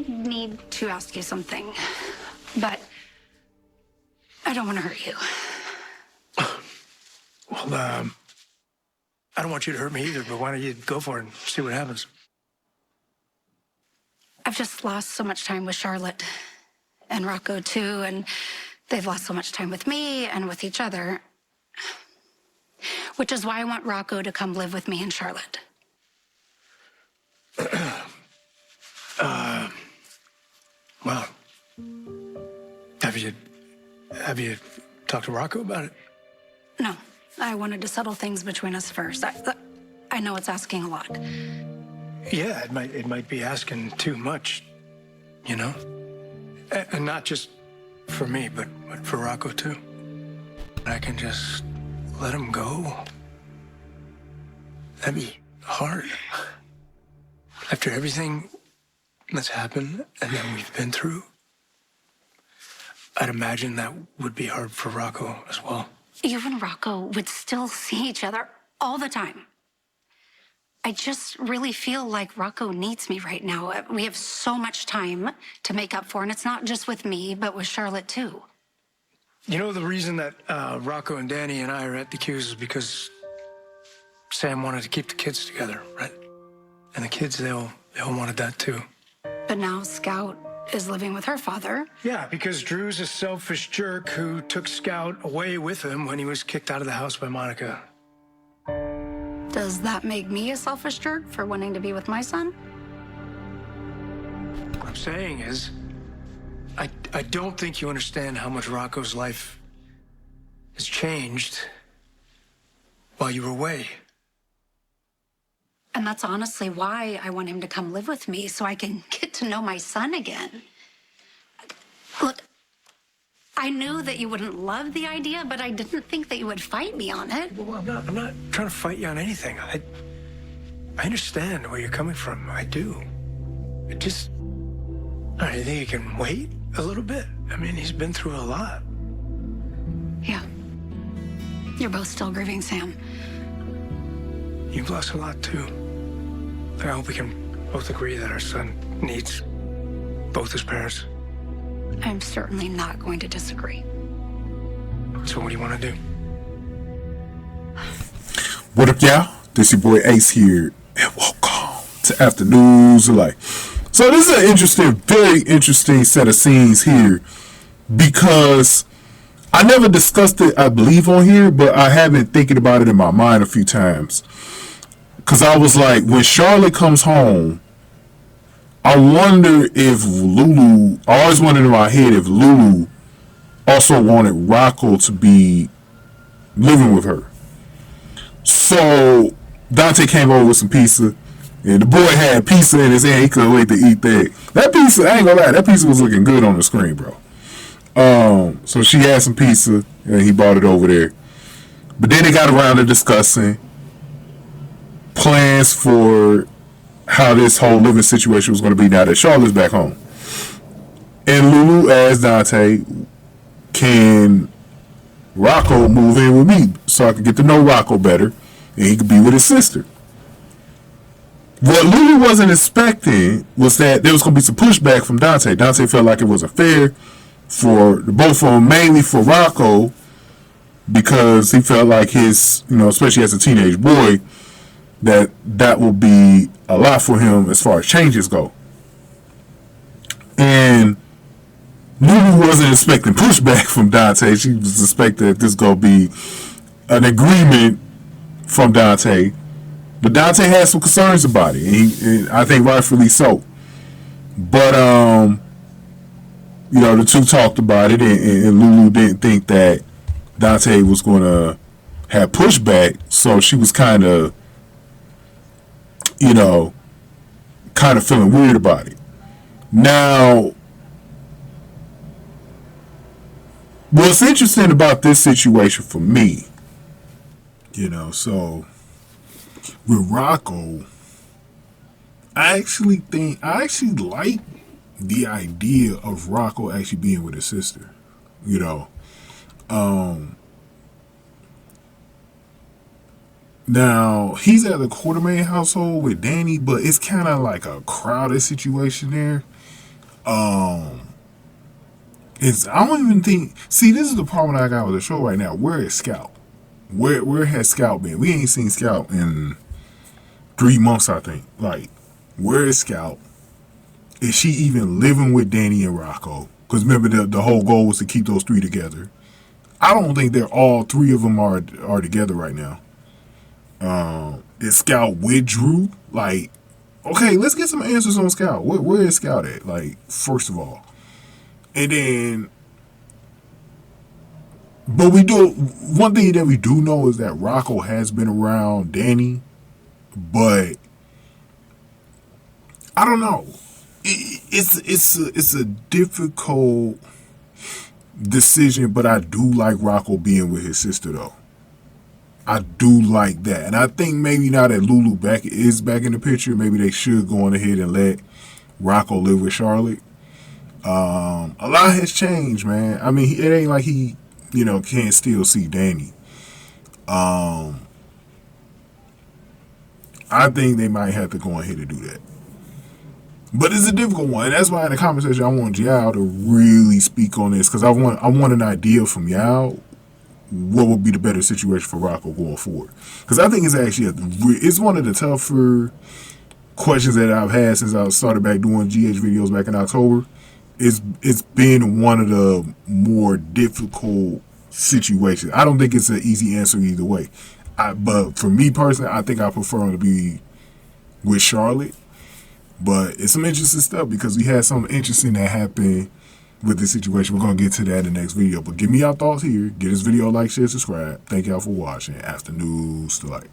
need to ask you something, but I don't want to hurt you. Well, I don't want you to hurt me either, but why don't you go for it and see what happens? I've just lost so much time with Charlotte and Rocco, too, and they've lost so much time with me and with each other, which is why I want Rocco to come live with me and Charlotte. Well, have you talked to Rocco about it? No, I wanted to settle things between us first. I know it's asking a lot. Yeah, it might be asking too much, you know? And not just for me, but for Rocco, too. I can just let him go. That'd be hard. After everything that's happened and that we've been through, I'd imagine that would be hard for Rocco as well. You and Rocco would still see each other all the time. I just really feel like Rocco needs me right now. We have so much time to make up for, and it's not just with me, but with Charlotte, too. You know, the reason that Rocco and Danny and I are at the Q's is because Sam wanted to keep the kids together, right? And the kids, they all wanted that, too. But now Scout is living with her father. Yeah, because Drew's a selfish jerk who took Scout away with him when he was kicked out of the house by Monica. Does that make me a selfish jerk for wanting to be with my son? What I'm saying is, I don't think you understand how much Rocco's life has changed while you were away. And that's honestly why I want him to come live with me, so I can get to know my son again. Look, I knew that you wouldn't love the idea, but I didn't think that you would fight me on it. Well, I'm not trying to fight you on anything. I understand where you're coming from. I do. It just, I think you can wait a little bit. I mean, he's been through a lot. Yeah. You're both still grieving, Sam. You've lost a lot, too. I hope we can both agree that our son needs both his parents. I'm certainly not going to disagree. So what do you want to do? What up, y'all? This your boy Ace here, and welcome to Afternoons of Life. So this is an interesting, very interesting set of scenes here, because I never discussed it, I believe, on here, but I have been thinking about it in my mind a few times. Because I was like, when Charlotte comes home, I wonder if Lulu, I always wondered in my head if Lulu also wanted Rocco to be living with her. So Dante came over with some pizza, and the boy had pizza in his hand. He couldn't wait to eat that. That pizza, I ain't gonna lie, that pizza was looking good on the screen, bro. So she had some pizza, and he brought it over there. But then they got around to discussing plans for how this whole living situation was going to be now that Charlotte's back home. And Lulu asked Dante, can Rocco move in with me so I can get to know Rocco better and he could be with his sister? What Lulu wasn't expecting was that there was going to be some pushback from Dante. Dante felt like it wasn't fair for both of them, mainly for Rocco, because he felt like his, especially as a teenage boy, that will be a lot for him as far as changes go. And Lulu wasn't expecting pushback from Dante. She was expecting that this going to be an agreement from Dante. But Dante had some concerns about it. And I think rightfully so. But, the two talked about it, and Lulu didn't think that Dante was going to have pushback. So she was kind of feeling weird about it. Now, what's interesting about this situation for me, so with Rocco, I actually like the idea of Rocco actually being with his sister, Now, he's at the Quartermain household with Danny, but it's kind of like a crowded situation there. I don't even think. See, this is the problem I got with the show right now. Where is Scout? Where has Scout been? We ain't seen Scout in 3 months, I think. Like, where is Scout? Is she even living with Danny and Rocco? Because remember, the whole goal was to keep those 3 together. I don't think they're all 3 of them are together right now. Is Scout with Drew? Like, okay, let's get some answers on Scout. Where is Scout at? Like, first of all. And then, but one thing that we do know is that Rocco has been around Danny, but I don't know. It's a difficult decision, but I do like Rocco being with his sister though. I do like that, and I think maybe now that Lulu is back in the picture, maybe they should go on ahead and let Rocco live with Charlotte. A lot has changed, man. I mean, it ain't like he, can't still see Danny. I think they might have to go ahead and do that. But it's a difficult one. And that's why in the conversation I want Yao to really speak on this, because I want an idea from Yao what would be the better situation for Rocco going forward. Because I think it's actually it's one of the tougher questions that I've had since I started back doing GH videos back in October. It's been one of the more difficult situations. I don't think it's an easy answer either way. But for me personally, I think I prefer him to be with Charlotte. But it's some interesting stuff because we had something interesting that happened with this situation. We're going to get to that in the next video. But give me your thoughts here. Give this video a like, share, subscribe. Thank y'all for watching. After News to Light.